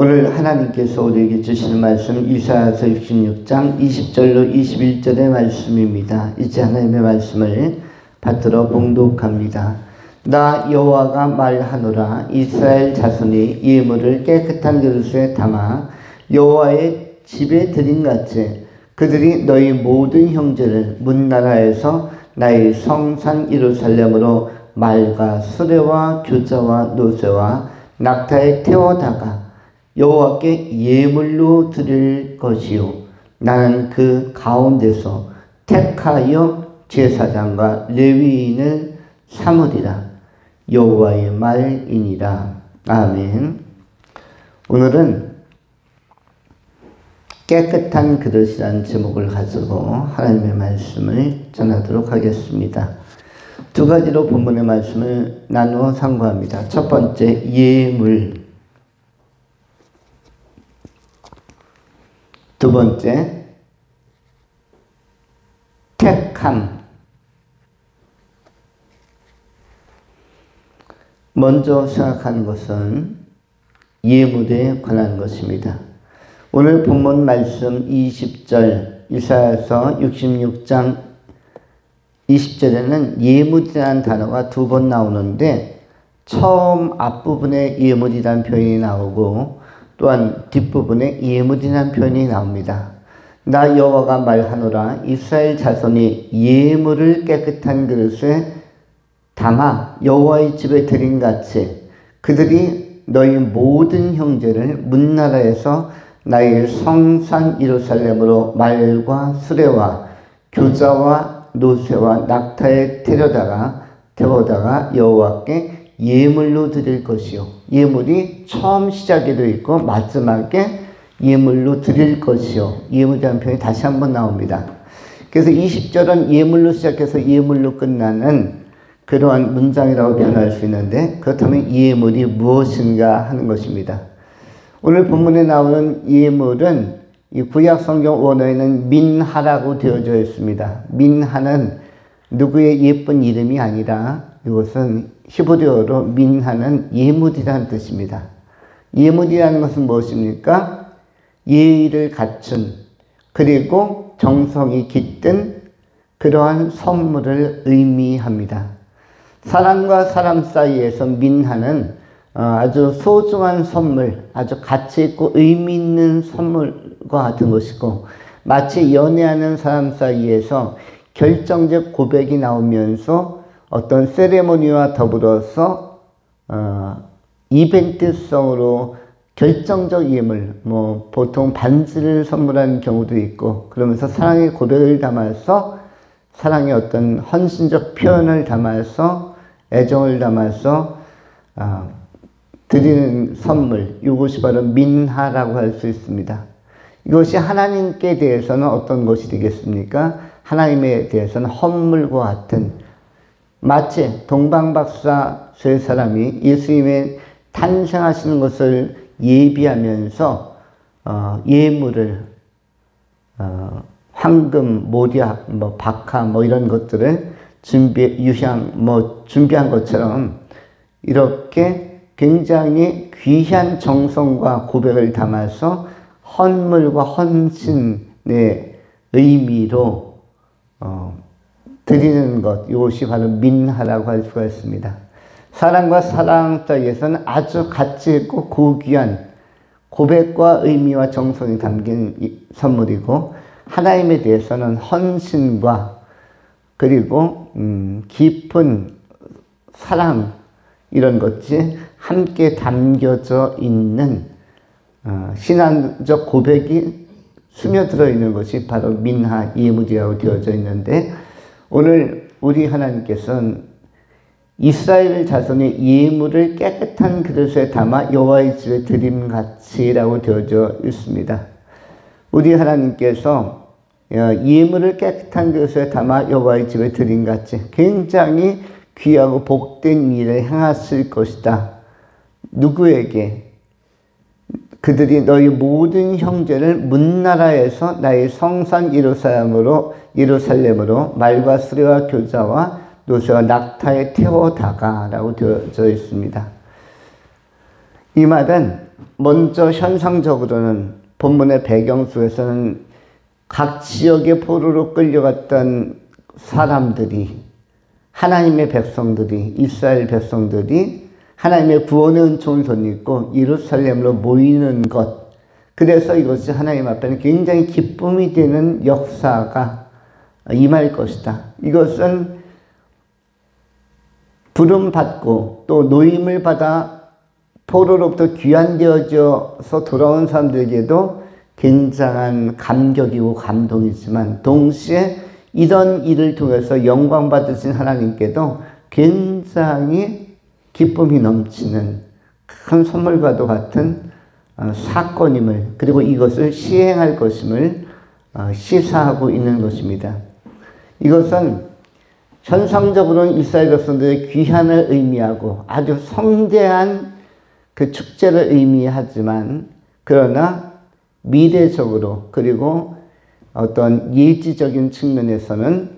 오늘 하나님께서 우리에게 주시는 말씀 이사야서 66장 20절로 21절의 말씀입니다. 이제 하나님의 말씀을 받들어 봉독합니다. 나 여호와가 말하노라. 이스라엘 자손이 예물을 깨끗한 그릇에 담아 여호와의 집에 드림같이 그들이 너희 모든 형제를 문나라에서 나의 성산 예루살렘으로 말과 수레와 교자와 노새와 낙타에 태워다가 여호와께 예물로 드릴 것이요 나는 그 가운데서 택하여 제사장과 레위인을 삼으리라. 여호와의 말이니라. 아멘. 오늘은 깨끗한 그릇이라는 제목을 가지고 하나님의 말씀을 전하도록 하겠습니다. 두 가지로 본문의 말씀을 나누어 상고합니다. 첫 번째, 예물. 두 번째, 택함. 먼저 생각하는 것은 예물에 관한 것입니다. 오늘 본문 말씀 20절, 이사야서 66장 20절에는 예물이라는 단어가 두 번 나오는데 처음 앞부분에 예물이라는 표현이 나오고 또한 뒷부분에 예물이라는 표현이 나옵니다. 나 여호와가 말하노라. 이스라엘 자손이 예물을 깨끗한 그릇에 담아 여호와의 집에 드림같이 그들이 너희 모든 형제를 문나라에서 나의 성산 예루살렘으로 말과 수레와 교자와 노새와 낙타에 태워다가 여호와께 예물로 드릴 것이요. 예물이 처음 시작에 되어 있고 마지막에 예물로 드릴 것이요. 예물이라는 표현이 다시 한번 나옵니다. 그래서 20절은 예물로 시작해서 예물로 끝나는 그러한 문장이라고 표현할 수 있는데 그렇다면 예물이 무엇인가 하는 것입니다. 오늘 본문에 나오는 예물은 이 구약 성경 원어에는 민하라고 되어져 있습니다. 민하는 누구의 예쁜 이름이 아니라 이것은 히브리어로 민하는 예물이라는 뜻입니다. 예물이라는 것은 무엇입니까? 예의를 갖춘 그리고 정성이 깃든 그러한 선물을 의미합니다. 사람과 사람 사이에서 민하는 아주 소중한 선물, 아주 가치 있고 의미 있는 선물과 같은 것이고 마치 연애하는 사람 사이에서 결정적 고백이 나오면서 어떤 세레모니와 더불어서 이벤트성으로 결정적 예물, 보통 반지를 선물하는 경우도 있고 그러면서 사랑의 고백을 담아서 사랑의 어떤 헌신적 표현을 담아서 애정을 담아서 드리는 선물, 이것이 바로 민하라고 할 수 있습니다. 이것이 하나님께 대해서는 어떤 것이 되겠습니까? 하나님에 대해서는 헌물과 같은 마치 동방박사 세 사람이 예수님의 탄생하시는 것을 예비하면서 예물을 황금, 모략, 박하 이런 것들을 준비한 것처럼 이렇게 굉장히 귀한 정성과 고백을 담아서 헌물과 헌신의 의미로 드리는 것, 이것이 바로 민하라고 할 수가 있습니다. 사랑과 사랑 사이에서는 아주 가치 있고 고귀한 고백과 의미와 정성이 담긴 선물이고 하나님에 대해서는 헌신과 그리고 깊은 사랑 이런 것이 함께 담겨져 있는 신앙적 고백이 스며들어 있는 것이 바로 민하 예물이라고 되어져 있는데 오늘 우리 하나님께서는 이스라엘 자손의 예물을 깨끗한 그릇에 담아 여호와의 집에 드림같이라고 되어져 있습니다. 우리 하나님께서 예물을 깨끗한 그릇에 담아 여호와의 집에 드림같이 굉장히 귀하고 복된 일을 행하실 것이다. 누구에게? 그들이 너희 모든 형제를 문나라에서 나의 성산 예루살렘으로 말과 수레와 교자와 노새와 낙타에 태워다가 라고 되어져 있습니다. 이 말은 먼저 현상적으로는 본문의 배경 속에서는 각 지역의 포로로 끌려갔던 사람들이, 하나님의 백성들이, 이스라엘 백성들이 하나님의 구원의 은총을 덧입고 예루살렘으로 모이는 것, 그래서 이것이 하나님 앞에는 굉장히 기쁨이 되는 역사가 임할 것이다. 이것은 부름받고 또 노임을 받아 포로로부터 귀환되어져서 돌아온 사람들에게도 굉장한 감격이고 감동이지만 동시에 이런 일을 통해서 영광 받으신 하나님께도 굉장히 기쁨이 넘치는 큰 선물과도 같은 사건임을, 그리고 이것을 시행할 것임을 시사하고 있는 것입니다. 이것은 현상적으로는 이스라엘 백성들의 귀환을 의미하고 아주 성대한 그 축제를 의미하지만, 그러나 미래적으로 그리고 어떤 예지적인 측면에서는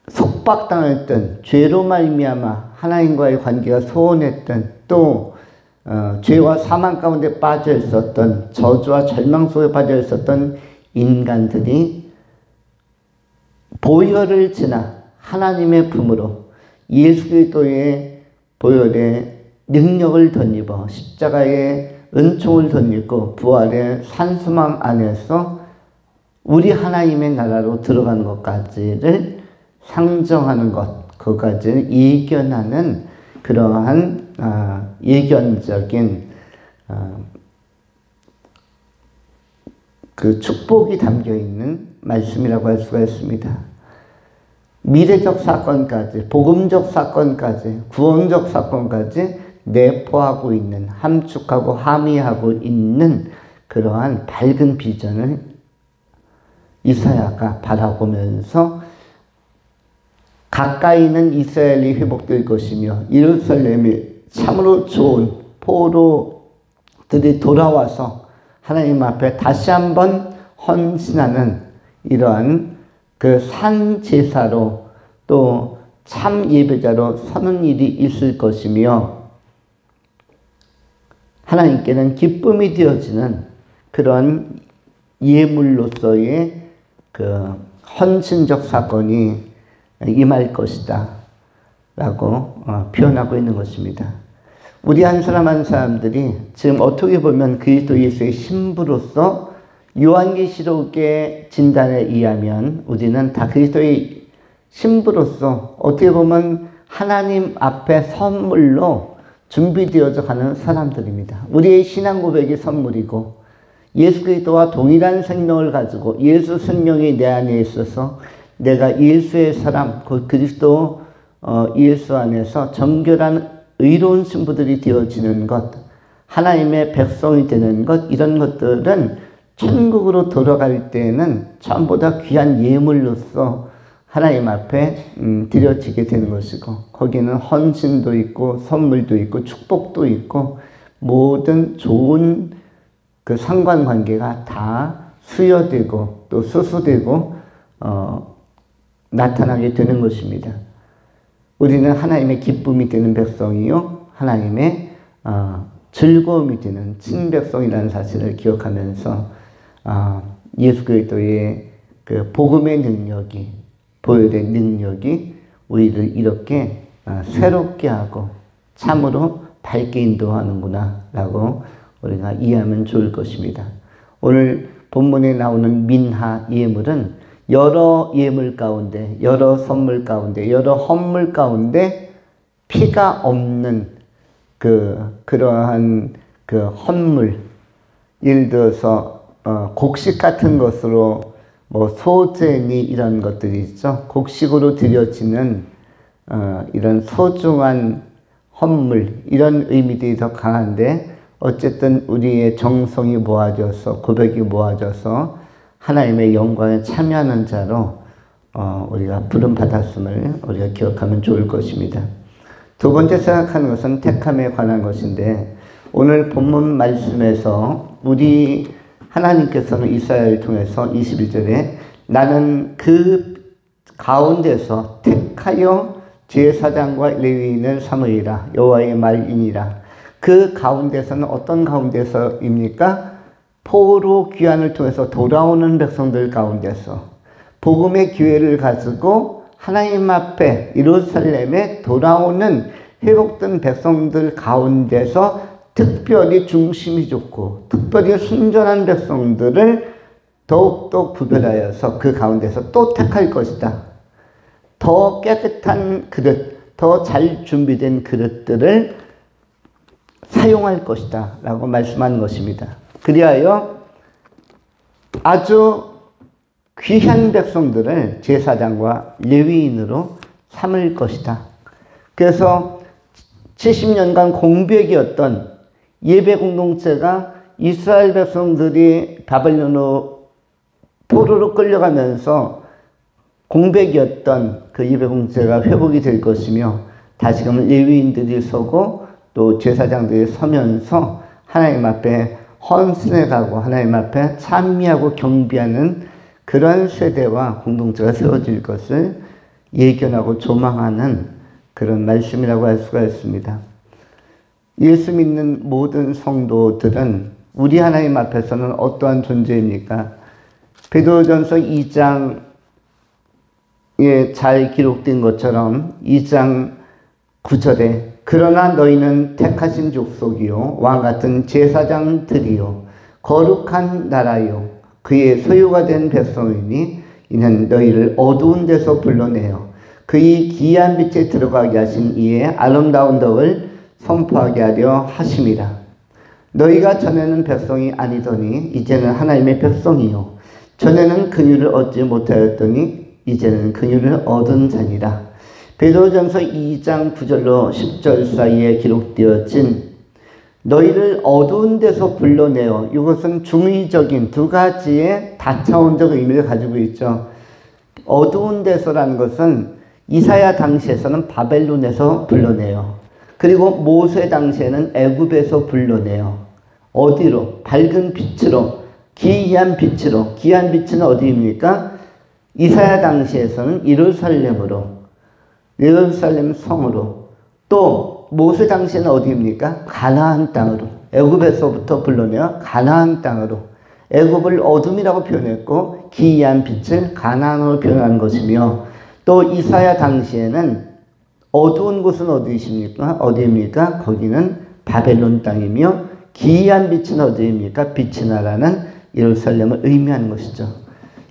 속박당했던, 죄로 말미암아 하나님과의 관계가 소원했던, 또 죄와 사망 가운데 빠져 있었던, 저주와 절망 속에 빠져 있었던 인간들이 보혈을 지나 하나님의 품으로 예수 그리스도의 보혈의 능력을 덧입어 십자가의 은총을 덧입고 부활의 산수망 안에서 우리 하나님의 나라로 들어가는 것까지를 상정하는 것, 그것까지를 예견하는 그러한 예견적인 그 축복이 담겨 있는 말씀이라고 할 수가 있습니다. 미래적 사건까지, 복음적 사건까지, 구원적 사건까지 내포하고 있는, 함축하고 함의하고 있는 그러한 밝은 비전을 이사야가 바라보면서 가까이 있는 이스라엘이 회복될 것이며 예루살렘이 참으로 좋은 포로들이 돌아와서 하나님 앞에 다시 한번 헌신하는 이러한 그 산 제사로 또 참 예배자로 서는 일이 있을 것이며, 하나님께는 기쁨이 되어지는 그런 예물로서의 그 헌신적 사건이 임할 것이다 라고 표현하고 있는 것입니다. 우리 한 사람 한 사람들이 지금 어떻게 보면 그리스도 예수의 신부로서 요한계시록의 진단에 의하면 우리는 다 그리스도의 신부로서 어떻게 보면 하나님 앞에 선물로 준비되어져 가는 사람들입니다. 우리의 신앙 고백이 선물이고 예수 그리스도와 동일한 생명을 가지고 예수 생명이 내 안에 있어서 내가 예수의 사람, 곧 그리스도 예수 안에서 정결한 의로운 신부들이 되어지는 것, 하나님의 백성이 되는 것, 이런 것들은 천국으로 돌아갈 때에는 전부 다 귀한 예물로서 하나님 앞에 드려지게 되는 것이고, 거기는 헌신도 있고 선물도 있고 축복도 있고 모든 좋은 그 상관관계가 다 수여되고 또 수수되고 나타나게 되는 것입니다. 우리는 하나님의 기쁨이 되는 백성이요 하나님의 즐거움이 되는 친백성이라는 사실을 기억하면서 예수 그리스도의 그 복음의 능력이, 보혈의 능력이 우리를 이렇게 새롭게 하고 참으로 밝게 인도하는구나 라고 우리가 이해하면 좋을 것입니다. 오늘 본문에 나오는 민하 예물은 여러 예물 가운데, 여러 선물 가운데, 여러 헌물 가운데 피가 없는 그러한 그 헌물, 예를 들어서 곡식 같은 것으로 뭐 소제니 이런 것들이 있죠. 곡식으로 드려지는 이런 소중한 헌물, 이런 의미들이 더 강한데, 어쨌든 우리의 정성이 모아져서, 고백이 모아져서 하나님의 영광에 참여하는 자로 우리가 부름받았음을 우리가 기억하면 좋을 것입니다. 두 번째 생각하는 것은 택함에 관한 것인데, 오늘 본문 말씀에서 우리 하나님께서는 이사야를 통해서 21절에 나는 그 가운데서 택하여 제사장과 레위인을 삼으리라, 여호와의 말이니라. 그 가운데서는 어떤 가운데서입니까? 포로 귀환을 통해서 돌아오는 백성들 가운데서 복음의 기회를 가지고 하나님 앞에 예루살렘에 돌아오는 회복된 백성들 가운데서 특별히 중심이 좋고 특별히 순전한 백성들을 더욱더 구별하여서 그 가운데서 또 택할 것이다. 더 깨끗한 그릇, 더 잘 준비된 그릇들을 사용할 것이다 라고 말씀하는 것입니다. 그리하여 아주 귀한 백성들을 제사장과 레위인으로 삼을 것이다. 그래서 70년간 공백이었던 예배 공동체가 이스라엘 백성들이 바벨론으로 포로로 끌려가면서 공백이었던 그 예배 공동체가 회복이 될 것이며 다시금 레위인들이 서고 또 제사장들이 서면서 하나님 앞에 헌신해가고 하나님 앞에 찬미하고 경배하는 그런 세대와 공동체가 세워질 것을 예견하고 조망하는 그런 말씀이라고 할 수가 있습니다. 예수 믿는 모든 성도들은 우리 하나님 앞에서는 어떠한 존재입니까? 베드로전서 2장에 잘 기록된 것처럼 2장 9절에 그러나 너희는 택하신 족속이요 왕같은 제사장들이요 거룩한 나라요 그의 소유가 된 백성이니 이는 너희를 어두운 데서 불러내어 그의 기이한 빛에 들어가게 하신 이의 아름다운 덕을 선포하게 하려 하심이라. 너희가 전에는 백성이 아니더니 이제는 하나님의 백성이요 전에는 긍휼을 얻지 못하였더니 이제는 긍휼을 얻은 자니라. 베드로전서 2장 9절로 10절 사이에 기록되어진 너희를 어두운 데서 불러내어 이것은 중의적인 두 가지의 다차원적 의미를 가지고 있죠. 어두운 데서라는 것은 이사야 당시에서는 바벨론에서 불러내요. 그리고 모세 당시에는 애굽에서 불러내요. 어디로? 밝은 빛으로, 기이한 빛으로. 기이한 빛은 어디입니까? 이사야 당시에서는 예루살렘으로, 예루살렘 성으로, 또 모세 당시에는 어디입니까? 가나안 땅으로. 애굽에서부터 불러내어 가나안 땅으로. 애굽을 어둠이라고 표현했고 기이한 빛을 가나안으로 표현한 것이며 또 이사야 당시에는 어두운 곳은 어디십니까? 어디입니까? 거기는 바벨론 땅이며 기이한 빛은 어디입니까? 빛이 나라는 예루살렘을 의미하는 것이죠.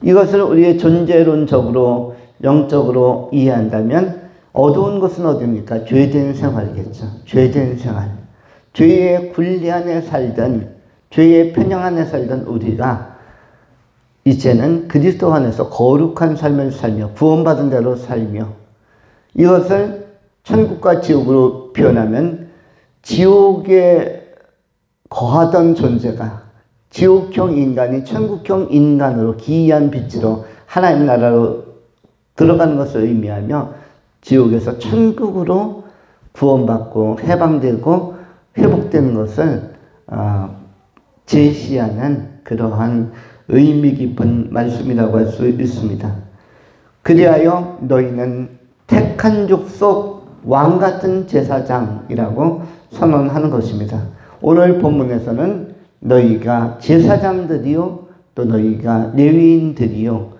이것을 우리의 존재론적으로 영적으로 이해한다면 어두운 곳은 어디입니까? 죄된 생활이겠죠. 죄된 생활. 죄의 굴리 안에 살던 죄의 편향 안에 살던 우리가 이제는 그리스도 안에서 거룩한 삶을 살며 구원받은 대로 살며 이것을 천국과 지옥으로 표현하면 지옥에 거하던 존재가 지옥형 인간이 천국형 인간으로 기이한 빛으로 하나님 나라로 들어가는 것을 의미하며 지옥에서 천국으로 구원받고 해방되고 회복되는 것을 제시하는 그러한 의미 깊은 말씀이라고 할 수 있습니다. 그리하여 너희는 택한 족속 왕같은 제사장이라고 선언하는 것입니다. 오늘 본문에서는 너희가 제사장들이요 또 너희가 레위인들이요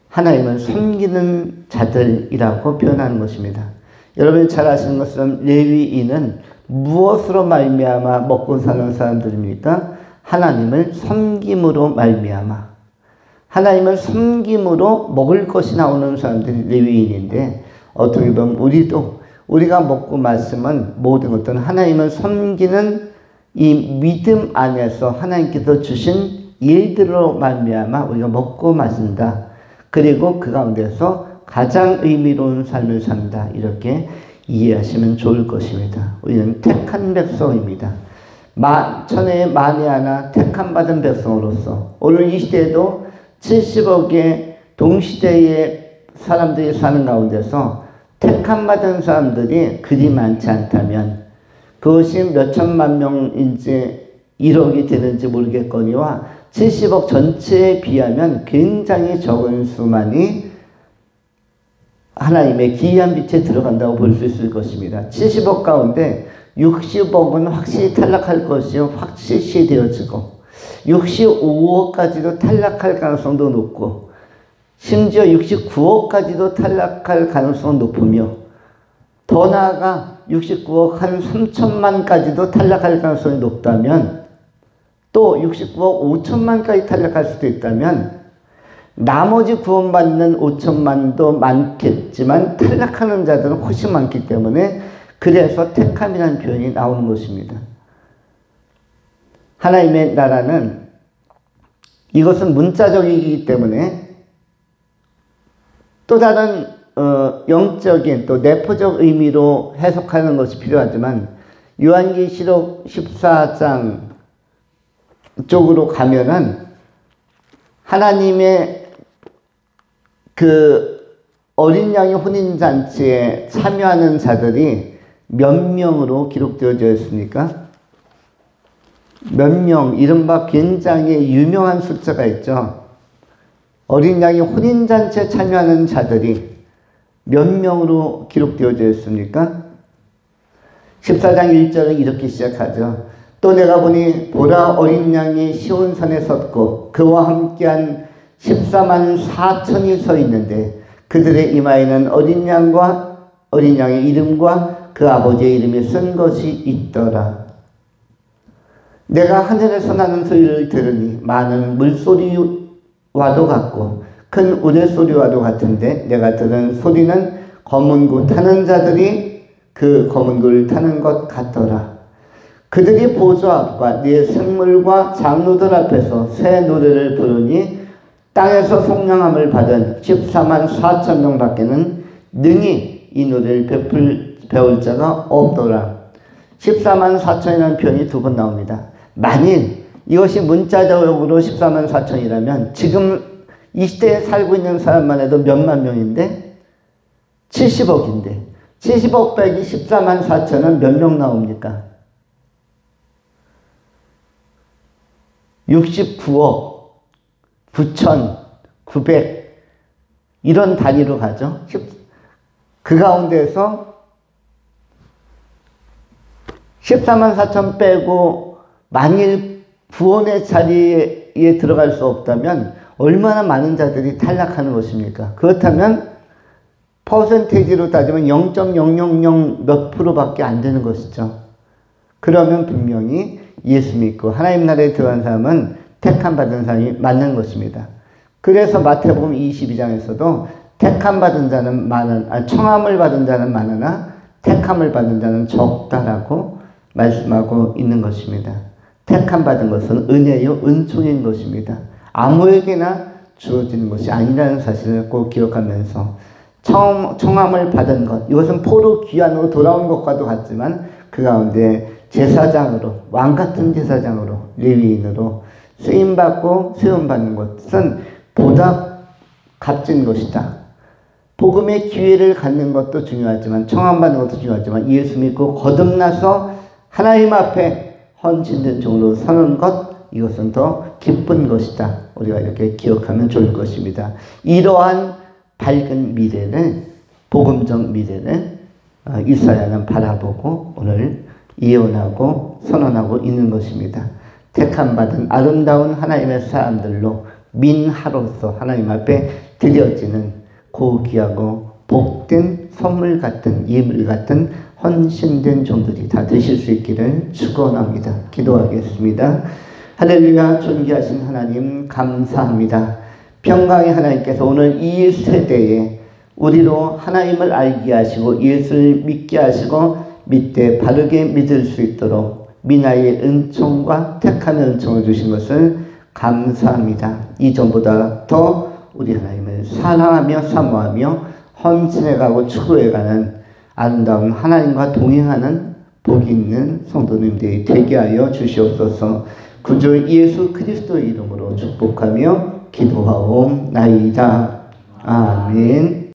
하나님을 섬기는 자들이라고 표현하는 것입니다. 여러분이 잘 아시는 것처럼 레위인은 무엇으로 말미암아 먹고 사는 사람들입니까? 하나님을 섬김으로 말미암아 하나님을 섬김으로 먹을 것이 나오는 사람들이 레위인인데 어떻게 보면 우리가 먹고 마시면 모든 것들은 하나님을 섬기는 이 믿음 안에서 하나님께서 주신 일들로 말미암아 우리가 먹고 마신다. 그리고 그 가운데서 가장 의미로운 삶을 산다. 이렇게 이해하시면 좋을 것입니다. 우리는 택한 백성입니다. 천에 만에 하나 택함 받은 백성으로서 오늘 이 시대에도 70억의 동시대의 사람들이 사는 가운데서 택함 받은 사람들이 그리 많지 않다면 그것이 몇 천만 명인지 1억이 되는지 모르겠거니와 70억 전체에 비하면 굉장히 적은 수만이 하나님의 기이한 빛에 들어간다고 볼 수 있을 것입니다. 70억 가운데 60억은 확실히 탈락할 것이 확실시 되어지고 65억까지도 탈락할 가능성도 높고 심지어 69억까지도 탈락할 가능성은 높으며 더 나아가 69억 한 3천만까지도 탈락할 가능성이 높다면 또 69억 5천만까지 탈락할 수도 있다면 나머지 구원받는 5천만도 많겠지만 탈락하는 자들은 훨씬 많기 때문에 그래서 택함이라는 표현이 나오는 것입니다. 하나님의 나라는 이것은 문자적이기 때문에 또 다른 영적인 또 내포적 의미로 해석하는 것이 필요하지만 요한계시록 14장 쪽으로 가면은 하나님의 그 어린 양의 혼인잔치에 참여하는 자들이 몇 명으로 기록되어져 있습니까? 몇 명, 이른바 굉장히 유명한 숫자가 있죠. 어린 양의 혼인잔치에 참여하는 자들이 몇 명으로 기록되어져 있습니까? 14장 1절은 이렇게 시작하죠. 또 내가 보니 보라 어린 양이 시온산에 섰고 그와 함께한 14만 4천이 서 있는데 그들의 이마에는 어린 양의 이름과 그 아버지의 이름이 쓴 것이 있더라. 내가 하늘에서 나는 소리를 들으니 많은 물소리와도 같고 큰 우레소리와도 같은데 내가 들은 소리는 검은 구 타는 자들이 그 검은 구를 타는 것 같더라. 그들이 보좌 앞과 네 생물과 장로들 앞에서 새 노래를 부르니 땅에서 속량함을 받은 14만 4천 명 밖에는 능히 이 노래를 배울 자가 없더라. 14만 4천이라는 표현이 두 번 나옵니다. 만일 이것이 문자적으로 14만 4천이라면 지금 이 시대에 살고 있는 사람만 해도 몇만 명인데 70억인데 70억 빼기 14만 4천은 몇 명 나옵니까? 69억 9,900 이런 단위로 가죠. 그 가운데서 14만 4천 빼고 만일 구원의 자리에 들어갈 수 없다면 얼마나 많은 자들이 탈락하는 것입니까? 그렇다면 퍼센테이지로 따지면 0.000 몇 프로밖에 안 되는 것이죠. 그러면 분명히 예수 믿고 하나님 나라에 들어간 사람은 택함 받은 사람이 맞는 것입니다. 그래서 마태복음 22장에서도 택함 받은 자는 청함을 받은 자는 많으나 택함을 받은 자는 적다라고 말씀하고 있는 것입니다. 택함 받은 것은 은혜요 은총인 것입니다. 아무에게나 주어지는 것이 아니라는 사실을 꼭 기억하면서 청함을 받은 것, 이것은 포로 귀환으로 돌아온 것과도 같지만 그 가운데 제사장으로, 왕같은 제사장으로, 레위인으로 쓰임받고 세움받는 것은 보다 값진 것이다. 복음의 기회를 갖는 것도 중요하지만 청함받는 것도 중요하지만 예수 믿고 거듭나서 하나님 앞에 헌신된 종으로 서는 것, 이것은 더 기쁜 것이다. 우리가 이렇게 기억하면 좋을 것입니다. 이러한 밝은 미래를, 복음적 미래를 이사야는 바라보고 오늘 예언하고 선언하고 있는 것입니다. 택함받은 아름다운 하나님의 사람들로 민하로서 하나님 앞에 드려지는 고귀하고 복된 선물 같은 예물 같은 헌신된 종들이 다 되실 수 있기를 축원합니다. 기도하겠습니다. 할렐루야. 존귀하신 하나님 감사합니다. 평강의 하나님께서 오늘 이 세대에 우리로 하나님을 알게 하시고 예수를 믿게 하시고 믿되 바르게 믿을 수 있도록 미나의 은총과 택함의 은총을 주신 것을 감사합니다. 이전보다 더 우리 하나님을 사랑하며 사모하며 헌신해가고 추구해가는 아름다운 하나님과 동행하는 복이 있는 성도님들이 되게 하여 주시옵소서. 구주 예수 그리스도의 이름으로 축복하며 기도하옵나이다. 아멘.